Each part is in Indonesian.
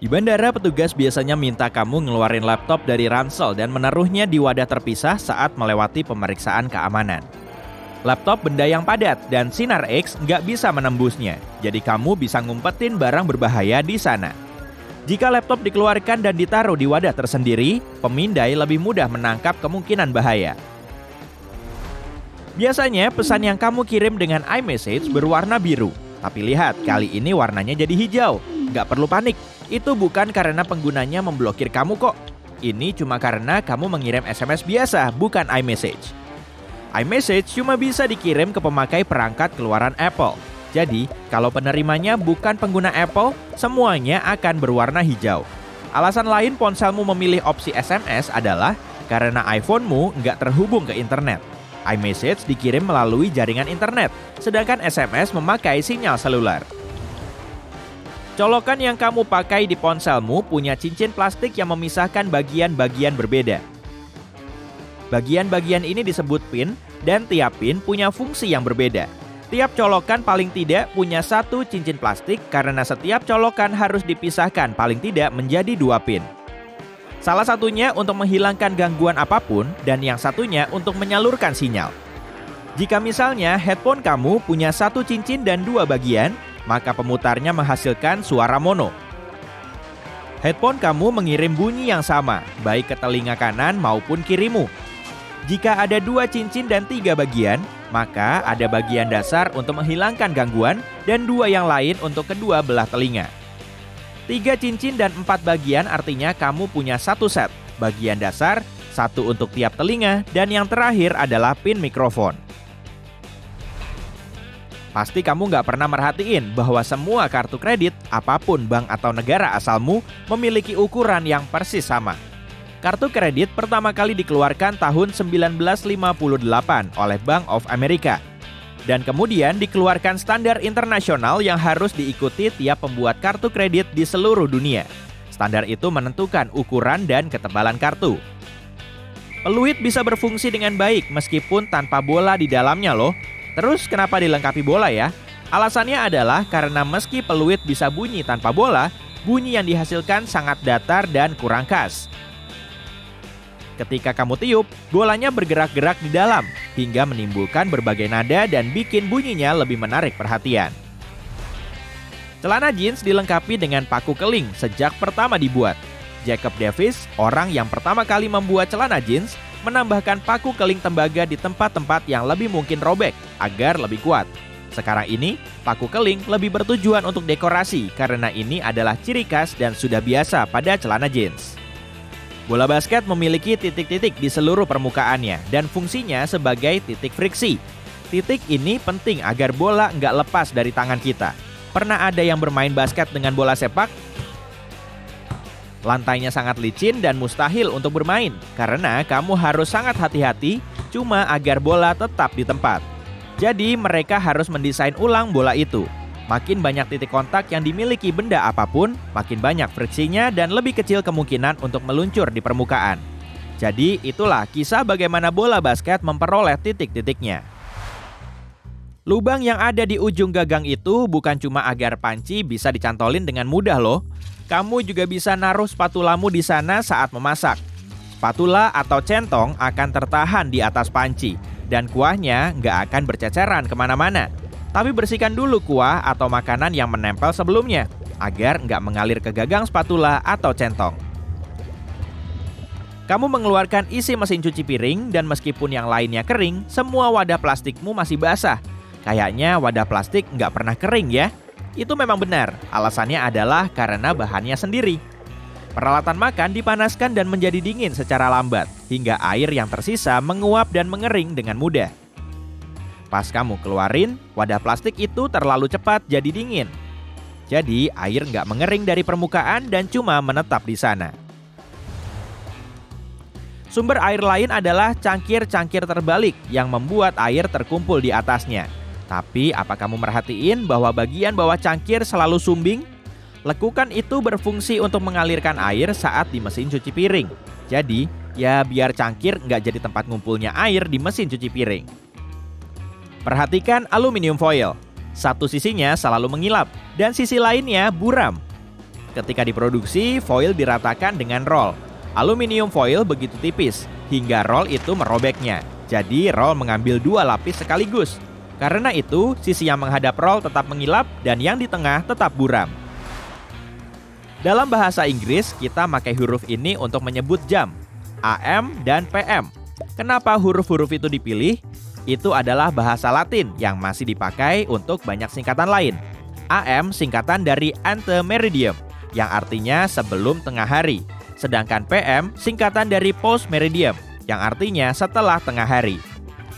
Di bandara, petugas biasanya minta kamu ngeluarin laptop dari ransel dan menaruhnya di wadah terpisah saat melewati pemeriksaan keamanan. Laptop benda yang padat dan sinar X nggak bisa menembusnya, jadi kamu bisa ngumpetin barang berbahaya di sana. Jika laptop dikeluarkan dan ditaruh di wadah tersendiri, pemindai lebih mudah menangkap kemungkinan bahaya. Biasanya pesan yang kamu kirim dengan iMessage berwarna biru, tapi lihat kali ini warnanya jadi hijau. Nggak perlu panik, itu bukan karena penggunanya memblokir kamu kok. Ini cuma karena kamu mengirim SMS biasa, bukan iMessage. iMessage cuma bisa dikirim ke pemakai perangkat keluaran Apple. Jadi, kalau penerimanya bukan pengguna Apple, semuanya akan berwarna hijau. Alasan lain ponselmu memilih opsi SMS adalah karena iPhone-mu nggak terhubung ke internet. iMessage dikirim melalui jaringan internet, sedangkan SMS memakai sinyal seluler. Colokan yang kamu pakai di ponselmu punya cincin plastik yang memisahkan bagian-bagian berbeda. Bagian-bagian ini disebut pin, dan tiap pin punya fungsi yang berbeda. Tiap colokan paling tidak punya satu cincin plastik karena setiap colokan harus dipisahkan paling tidak menjadi 2 pin. Salah satunya untuk menghilangkan gangguan apapun dan yang satunya untuk menyalurkan sinyal. Jika misalnya headphone kamu punya satu cincin dan 2 bagian, maka pemutarnya menghasilkan suara mono. Headphone kamu mengirim bunyi yang sama, baik ke telinga kanan maupun kirimu. Jika ada 2 cincin dan 3 bagian, maka ada bagian dasar untuk menghilangkan gangguan dan 2 yang lain untuk kedua belah telinga. 3 cincin dan 4 bagian artinya kamu punya satu set, bagian dasar, satu untuk tiap telinga, dan yang terakhir adalah pin mikrofon. Pasti kamu nggak pernah merhatiin bahwa semua kartu kredit, apapun bank atau negara asalmu, memiliki ukuran yang persis sama. Kartu kredit pertama kali dikeluarkan tahun 1958 oleh Bank of America. Dan kemudian dikeluarkan standar internasional yang harus diikuti tiap pembuat kartu kredit di seluruh dunia. Standar itu menentukan ukuran dan ketebalan kartu. Peluit bisa berfungsi dengan baik meskipun tanpa bola di dalamnya loh. Terus kenapa dilengkapi bola ya? Alasannya adalah karena meski peluit bisa bunyi tanpa bola, bunyi yang dihasilkan sangat datar dan kurang khas. Ketika kamu tiup, bolanya bergerak-gerak di dalam, hingga menimbulkan berbagai nada dan bikin bunyinya lebih menarik perhatian. Celana jeans dilengkapi dengan paku keling sejak pertama dibuat. Jacob Davis, orang yang pertama kali membuat celana jeans, menambahkan paku keling tembaga di tempat-tempat yang lebih mungkin robek, agar lebih kuat. Sekarang ini, paku keling lebih bertujuan untuk dekorasi karena ini adalah ciri khas dan sudah biasa pada celana jeans. Bola basket memiliki titik-titik di seluruh permukaannya dan fungsinya sebagai titik friksi. Titik ini penting agar bola nggak lepas dari tangan kita. Pernah ada yang bermain basket dengan bola sepak? Lantainya sangat licin dan mustahil untuk bermain karena kamu harus sangat hati-hati cuma agar bola tetap di tempat. Jadi mereka harus mendesain ulang bola itu. Makin banyak titik kontak yang dimiliki benda apapun, makin banyak friksinya dan lebih kecil kemungkinan untuk meluncur di permukaan. Jadi itulah kisah bagaimana bola basket memperoleh titik-titiknya. Lubang yang ada di ujung gagang itu bukan cuma agar panci bisa dicantolin dengan mudah loh. Kamu juga bisa naruh spatulamu di sana saat memasak. Spatula atau centong akan tertahan di atas panci dan kuahnya nggak akan berceceran kemana-mana. Tapi bersihkan dulu kuah atau makanan yang menempel sebelumnya, agar nggak mengalir ke gagang spatula atau centong. Kamu mengeluarkan isi mesin cuci piring dan meskipun yang lainnya kering, semua wadah plastikmu masih basah. Kayaknya wadah plastik nggak pernah kering ya? Itu memang benar, alasannya adalah karena bahannya sendiri. Peralatan makan dipanaskan dan menjadi dingin secara lambat, hingga air yang tersisa menguap dan mengering dengan mudah. Pas kamu keluarin, wadah plastik itu terlalu cepat jadi dingin. Jadi air nggak mengering dari permukaan dan cuma menetap di sana. Sumber air lain adalah cangkir-cangkir terbalik yang membuat air terkumpul di atasnya. Tapi apa kamu merhatiin bahwa bagian bawah cangkir selalu sumbing? Lekukan itu berfungsi untuk mengalirkan air saat di mesin cuci piring. Jadi ya biar cangkir nggak jadi tempat ngumpulnya air di mesin cuci piring. Perhatikan aluminium foil. Satu sisinya selalu mengilap dan sisi lainnya buram. ketika diproduksi, foil diratakan dengan roll. Aluminium foil begitu tipis, hingga roll itu merobeknya. Jadi roll mengambil 2 lapis sekaligus. Karena itu, sisi yang menghadap roll tetap mengilap dan yang di tengah tetap buram. Dalam bahasa Inggris, kita pakai huruf ini untuk menyebut jam, AM dan PM. Kenapa huruf-huruf itu dipilih? Itu adalah bahasa Latin yang masih dipakai untuk banyak singkatan lain. AM singkatan dari ante meridiem, yang artinya sebelum tengah hari. Sedangkan PM singkatan dari post meridiem, yang artinya setelah tengah hari.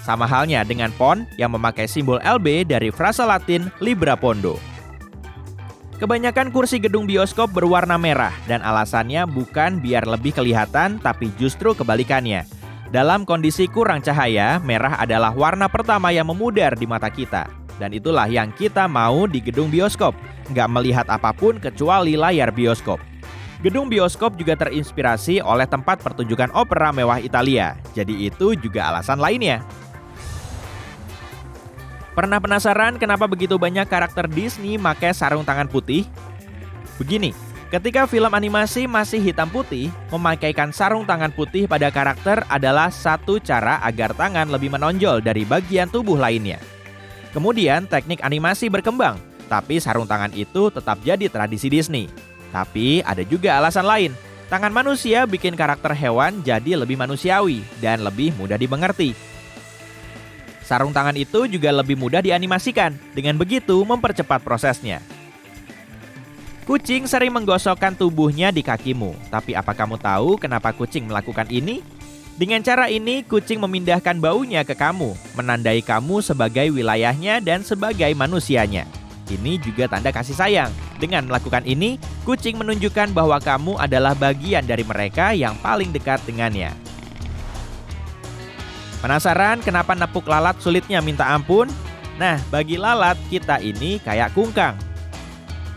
Sama halnya dengan pon yang memakai simbol LB dari frasa Latin libra pondo. Kebanyakan kursi gedung bioskop berwarna merah dan alasannya bukan biar lebih kelihatan tapi justru kebalikannya. Dalam kondisi kurang cahaya, merah adalah warna pertama yang memudar di mata kita. Dan itulah yang kita mau di gedung bioskop, nggak melihat apapun kecuali layar bioskop. Gedung bioskop juga terinspirasi oleh tempat pertunjukan opera mewah Italia, jadi itu juga alasan lainnya. Pernah penasaran kenapa begitu banyak karakter Disney pakai sarung tangan putih? Begini, ketika film animasi masih hitam putih, memakaikan sarung tangan putih pada karakter adalah satu cara agar tangan lebih menonjol dari bagian tubuh lainnya. Kemudian teknik animasi berkembang, tapi sarung tangan itu tetap jadi tradisi Disney. Tapi ada juga alasan lain. Tangan manusia bikin karakter hewan jadi lebih manusiawi dan lebih mudah dimengerti. Sarung tangan itu juga lebih mudah dianimasikan, dengan begitu mempercepat prosesnya. Kucing sering menggosokkan tubuhnya di kakimu, tapi apa kamu tahu kenapa kucing melakukan ini? Dengan cara ini, kucing memindahkan baunya ke kamu, menandai kamu sebagai wilayahnya dan sebagai manusianya. Ini juga tanda kasih sayang. Dengan melakukan ini, kucing menunjukkan bahwa kamu adalah bagian dari mereka yang paling dekat dengannya. Penasaran kenapa nepuk lalat sulitnya minta ampun? Nah, bagi lalat, kita ini kayak kungkang.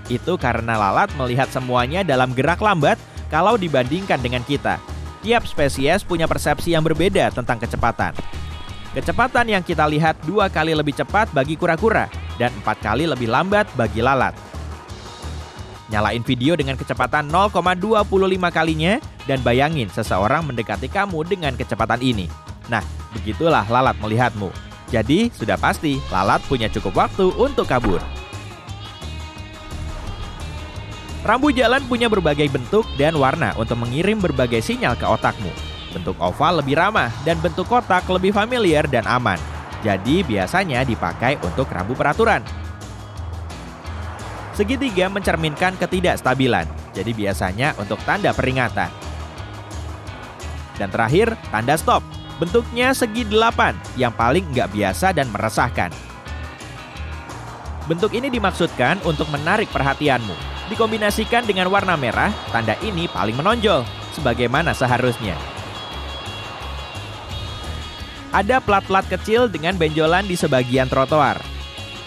Itu karena lalat melihat semuanya dalam gerak lambat kalau dibandingkan dengan kita. Tiap spesies punya persepsi yang berbeda tentang kecepatan. Kecepatan yang kita lihat 2 kali lebih cepat bagi kura-kura dan 4 kali lebih lambat bagi lalat. Nyalain video dengan kecepatan 0,25 kalinya dan bayangin seseorang mendekati kamu dengan kecepatan ini. Nah, begitulah lalat melihatmu. Jadi, sudah pasti lalat punya cukup waktu untuk kabur. Rambu jalan punya berbagai bentuk dan warna untuk mengirim berbagai sinyal ke otakmu. Bentuk oval lebih ramah dan bentuk kotak lebih familiar dan aman. Jadi biasanya dipakai untuk rambu peraturan. Segitiga mencerminkan ketidakstabilan, jadi biasanya untuk tanda peringatan. Dan terakhir, tanda stop. Bentuknya segi 8 yang paling nggak biasa dan meresahkan. Bentuk ini dimaksudkan untuk menarik perhatianmu. Dikombinasikan dengan warna merah, tanda ini paling menonjol, sebagaimana seharusnya. Ada plat-plat kecil dengan benjolan di sebagian trotoar.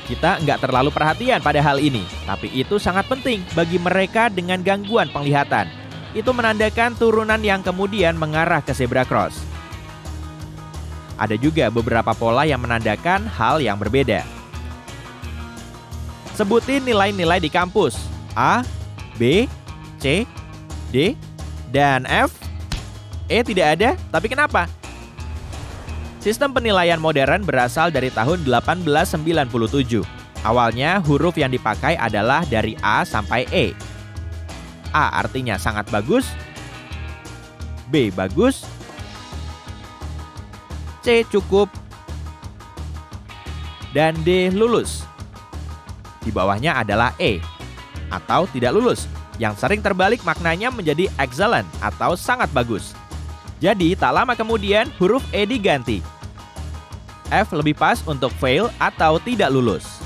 Kita nggak terlalu perhatian pada hal ini, tapi itu sangat penting bagi mereka dengan gangguan penglihatan. Itu menandakan turunan yang kemudian mengarah ke zebra cross. Ada juga beberapa pola yang menandakan hal yang berbeda. Sebutin nilai-nilai di kampus. A, B, C, D, dan F. E tidak ada, tapi kenapa? Sistem penilaian modern berasal dari tahun 1897. Awalnya huruf yang dipakai adalah dari A sampai E. A artinya sangat bagus, B bagus, C cukup, dan D lulus. Di bawahnya adalah E atau tidak lulus, yang sering terbalik maknanya menjadi excellent atau sangat bagus. Jadi tak lama kemudian huruf E diganti. F lebih pas untuk fail atau tidak lulus.